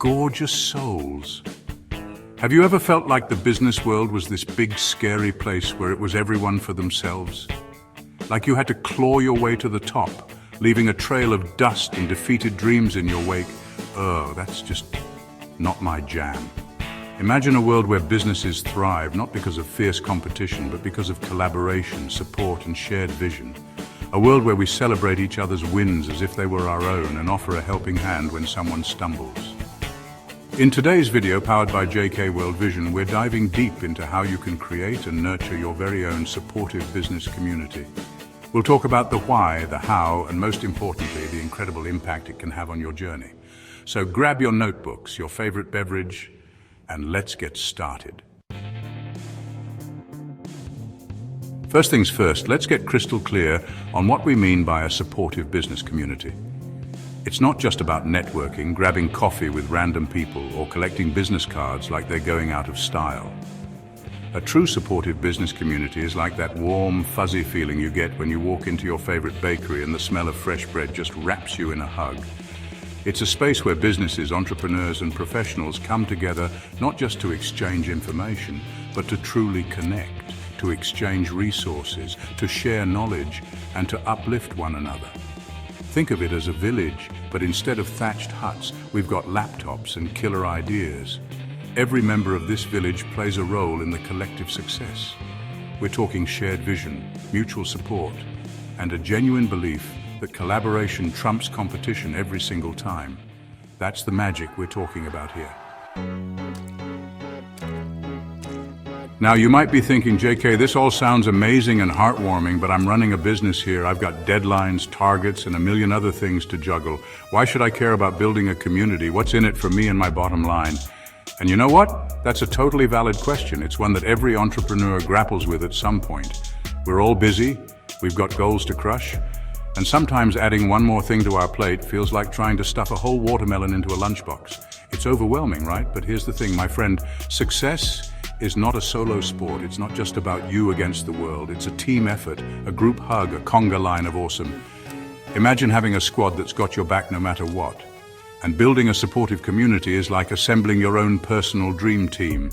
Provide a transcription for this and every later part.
gorgeous souls. Have you ever felt like the business world was this big, scary place where it was everyone for themselves? Like you had to claw your way to the top, leaving a trail of dust and defeated dreams in your wake? Oh, that's just not my jam. Imagine a world where businesses thrive, not because of fierce competition, but because of collaboration, support, and shared vision. A world where we celebrate each other's wins as if they were our own and offer a helping hand when someone stumbles. In today's video, powered by JK World Vision, we're diving deep into how you can create and nurture your very own supportive business community. We'll talk about the why, the how, and most importantly, the incredible impact it can have on your journey. So grab your notebooks, your favorite beverage, and let's get started. First things first, let's get crystal clear on what we mean by a supportive business community. It's not just about networking, grabbing coffee with random people, or collecting business cards like they're going out of style. A true supportive business community is like that warm, fuzzy feeling you get when you walk into your favorite bakery and the smell of fresh bread just wraps you in a hug. It's a space where businesses, entrepreneurs, and professionals come together not just to exchange information, but to truly connect, to exchange resources, to share knowledge, and to uplift one another. Think of it as a village, but instead of thatched huts, we've got laptops and killer ideas. Every member of this village plays a role in the collective success. We're talking shared vision, mutual support, and a genuine belief that collaboration trumps competition every single time. That's the magic we're talking about here. Now, you might be thinking, JK, this all sounds amazing and heartwarming, but I'm running a business here. I've got deadlines, targets, and a million other things to juggle. Why should I care about building a community? What's in it for me and my bottom line? And you know what? That's a totally valid question. It's one that every entrepreneur grapples with at some point. We're all busy, we've got goals to crush, and sometimes adding one more thing to our plate feels like trying to stuff a whole watermelon into a lunchbox. It's overwhelming, right? But here's the thing, my friend, success is not a solo sport. It's not just about you against the world. It's a team effort, a group hug, a conga line of awesome. Imagine having a squad that's got your back no matter what. And building a supportive community is like assembling your own personal dream team.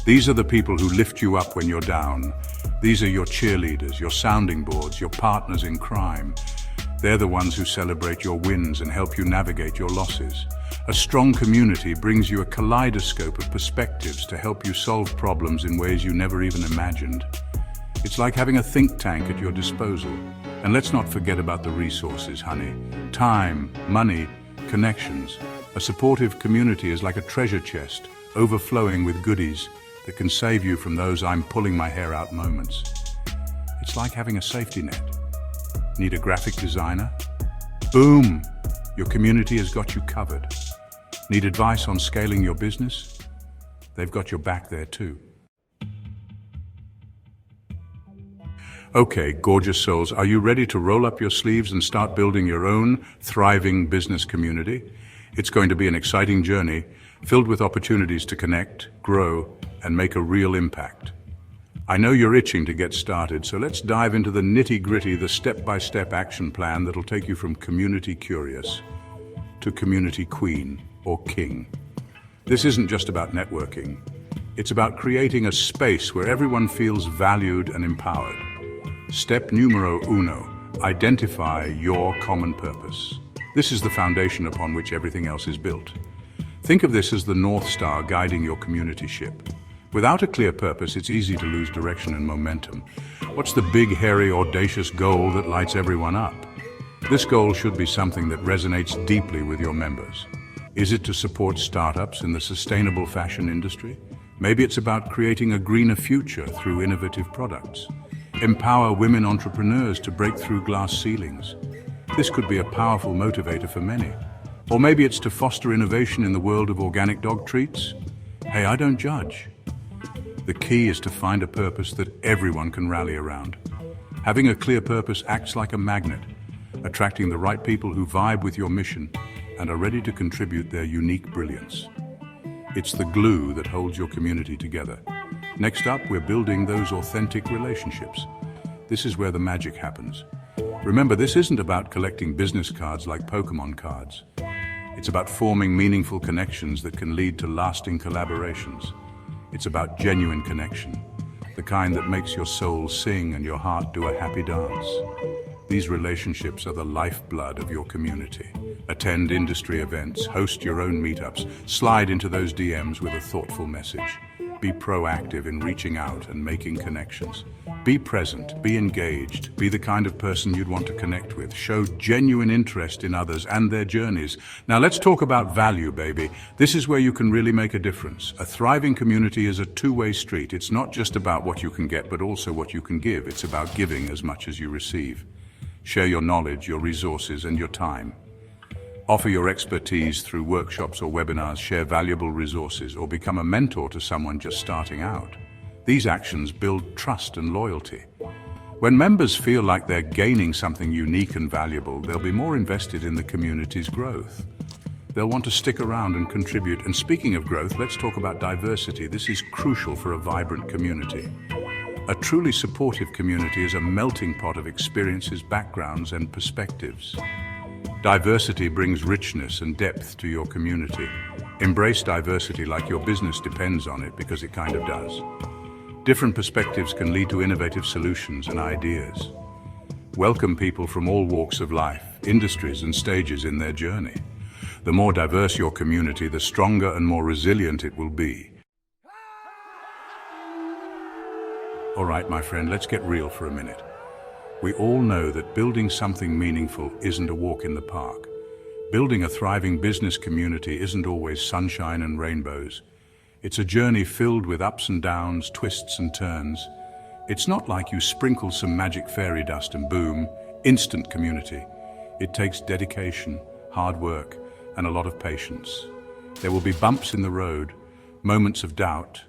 These are the people who lift you up when you're down. These are your cheerleaders, your sounding boards, your partners in crime. They're the ones who celebrate your wins and help you navigate your losses. A strong community brings you a kaleidoscope of perspectives to help you solve problems in ways you never even imagined. It's like having a think tank at your disposal. And let's not forget about the resources, honey. Time, money, connections. A supportive community is like a treasure chest, overflowing with goodies that can save you from those I'm pulling my hair out moments. It's like having a safety net. Need a graphic designer? Boom! Your community has got you covered. Need advice on scaling your business? They've got your back there too. Okay, gorgeous souls, are you ready to roll up your sleeves and start building your own thriving business community? It's going to be an exciting journey, filled with opportunities to connect, grow, and make a real impact. I know you're itching to get started, so let's dive into the nitty-gritty, the step-by-step action plan that'll take you from community curious to community queen or king. This isn't just about networking. It's about creating a space where everyone feels valued and empowered. Step numero uno, identify your common purpose. This is the foundation upon which everything else is built. Think of this as the North Star guiding your community ship. Without a clear purpose, it's easy to lose direction and momentum. What's the big, hairy, audacious goal that lights everyone up? This goal should be something that resonates deeply with your members. Is it to support startups in the sustainable fashion industry? Maybe it's about creating a greener future through innovative products. Empower women entrepreneurs to break through glass ceilings. This could be a powerful motivator for many. Or maybe it's to foster innovation in the world of organic dog treats. Hey, I don't judge. The key is to find a purpose that everyone can rally around. Having a clear purpose acts like a magnet, attracting the right people who vibe with your mission and are ready to contribute their unique brilliance. It's the glue that holds your community together. Next up, we're building those authentic relationships. This is where the magic happens. Remember, this isn't about collecting business cards like Pokemon cards. It's about forming meaningful connections that can lead to lasting collaborations. It's about genuine connection, the kind that makes your soul sing and your heart do a happy dance. These relationships are the lifeblood of your community. Attend industry events, host your own meetups, slide into those DMs with a thoughtful message. Be proactive in reaching out and making connections. Be present, be engaged, be the kind of person you'd want to connect with. Show genuine interest in others and their journeys. Now let's talk about value, baby. This is where you can really make a difference. A thriving community is a two-way street. It's not just about what you can get, but also what you can give. It's about giving as much as you receive. Share your knowledge, your resources, and your time. Offer your expertise through workshops or webinars, share valuable resources, or become a mentor to someone just starting out. These actions build trust and loyalty. When members feel like they're gaining something unique and valuable, they'll be more invested in the community's growth. They'll want to stick around and contribute. And speaking of growth, let's talk about diversity. This is crucial for a vibrant community. A truly supportive community is a melting pot of experiences, backgrounds, and perspectives. Diversity brings richness and depth to your community. Embrace diversity like your business depends on it, because it kind of does. Different perspectives can lead to innovative solutions and ideas. Welcome people from all walks of life, industries, and stages in their journey. The more diverse your community, the stronger and more resilient it will be. All right, my friend, let's get real for a minute. We all know that building something meaningful isn't a walk in the park. Building a thriving business community isn't always sunshine and rainbows. It's a journey filled with ups and downs, twists and turns. It's not like you sprinkle some magic fairy dust and boom, instant community. It takes dedication, hard work, and a lot of patience. There will be bumps in the road, moments of doubt,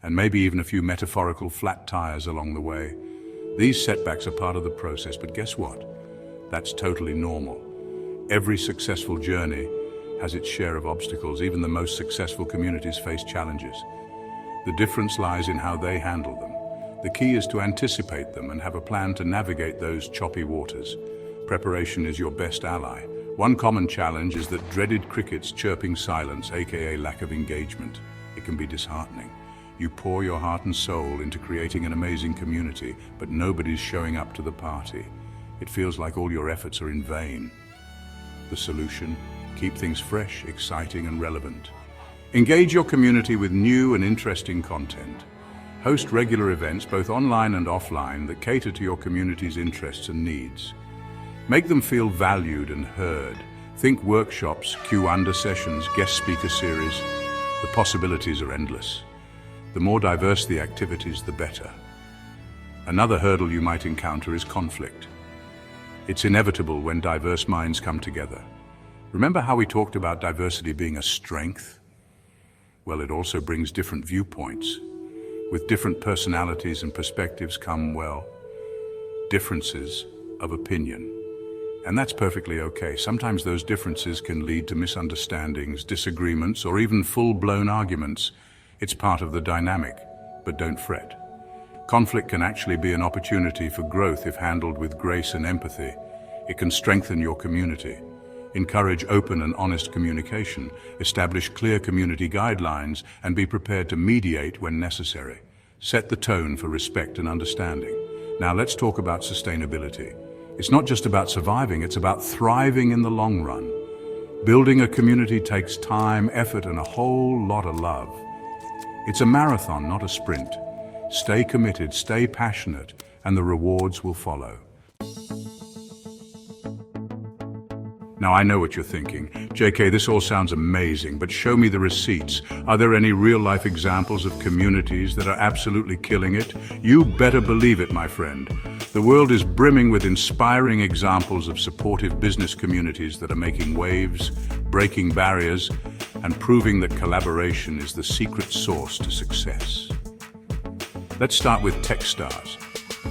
and maybe even a few metaphorical flat tires along the way. These setbacks are part of the process, but guess what? That's totally normal. Every successful journey has its share of obstacles. Even the most successful communities face challenges. The difference lies in how they handle them. The key is to anticipate them and have a plan to navigate those choppy waters. Preparation is your best ally. One common challenge is that dreaded crickets chirping silence, aka lack of engagement. It can be disheartening. You pour your heart and soul into creating an amazing community, but nobody's showing up to the party. It feels like all your efforts are in vain. The solution? Keep things fresh, exciting, and relevant. Engage your community with new and interesting content. Host regular events, both online and offline, that cater to your community's interests and needs. Make them feel valued and heard. Think workshops, Q&A sessions, guest speaker series. The possibilities are endless. The more diverse the activities, the better. Another hurdle you might encounter is conflict. It's inevitable when diverse minds come together. Remember how we talked about diversity being a strength? Well, it also brings different viewpoints. With different personalities and perspectives come, well, differences of opinion. And that's perfectly okay. Sometimes those differences can lead to misunderstandings, disagreements, or even full-blown arguments. It's part of the dynamic, but don't fret. Conflict can actually be an opportunity for growth if handled with grace and empathy. It can strengthen your community. Encourage open and honest communication, establish clear community guidelines, and be prepared to mediate when necessary. Set the tone for respect and understanding. Now let's talk about sustainability. It's not just about surviving, it's about thriving in the long run. Building a community takes time, effort, and a whole lot of love. It's a marathon, not a sprint. Stay committed, stay passionate, and the rewards will follow. Now I know what you're thinking. JK, this all sounds amazing, but show me the receipts. Are there any real-life examples of communities that are absolutely killing it? You better believe it, my friend. The world is brimming with inspiring examples of supportive business communities that are making waves, breaking barriers, and proving that collaboration is the secret sauce to success. Let's start with Techstars,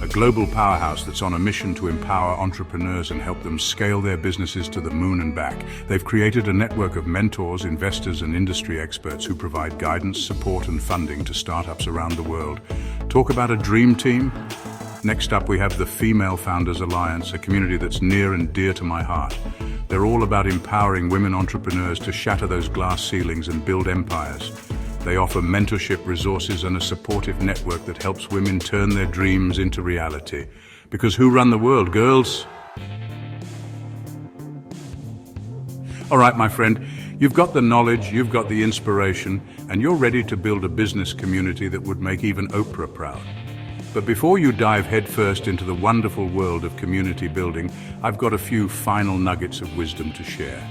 a global powerhouse that's on a mission to empower entrepreneurs and help them scale their businesses to the moon and back. They've created a network of mentors, investors, and industry experts who provide guidance, support, and funding to startups around the world. Talk about a dream team? Next up, we have the Female Founders Alliance, a community that's near and dear to my heart. They're all about empowering women entrepreneurs to shatter those glass ceilings and build empires. They offer mentorship, resources, and a supportive network that helps women turn their dreams into reality. Because who run the world, girls? All right, my friend, you've got the knowledge, you've got the inspiration, and you're ready to build a business community that would make even Oprah proud. But before you dive headfirst into the wonderful world of community building, I've got a few final nuggets of wisdom to share.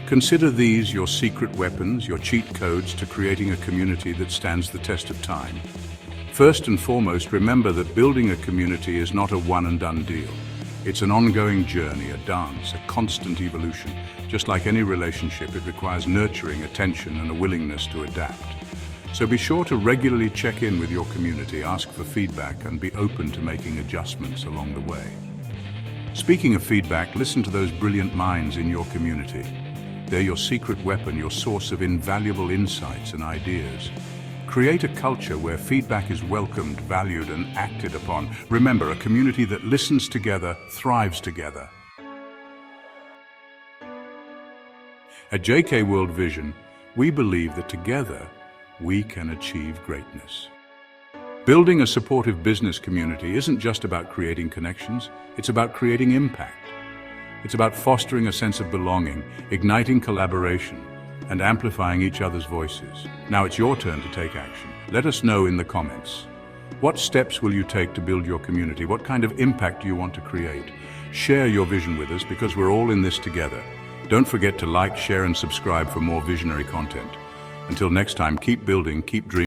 Consider these your secret weapons, your cheat codes to creating a community that stands the test of time. First and foremost, remember that building a community is not a one-and-done deal. It's an ongoing journey, a dance, a constant evolution. Just like any relationship, it requires nurturing, attention, and a willingness to adapt. So be sure to regularly check in with your community, ask for feedback, and be open to making adjustments along the way. Speaking of feedback, listen to those brilliant minds in your community. They're your secret weapon, your source of invaluable insights and ideas. Create a culture where feedback is welcomed, valued, and acted upon. Remember, a community that listens together thrives together. At JK World Vision, we believe that together, we can achieve greatness. Building a supportive business community isn't just about creating connections, it's about creating impact. It's about fostering a sense of belonging, igniting collaboration, and amplifying each other's voices. Now it's your turn to take action. Let us know in the comments. What steps will you take to build your community? What kind of impact do you want to create? Share your vision with us because we're all in this together. Don't forget to like, share, and subscribe for more visionary content. Until next time, keep building, keep dreaming.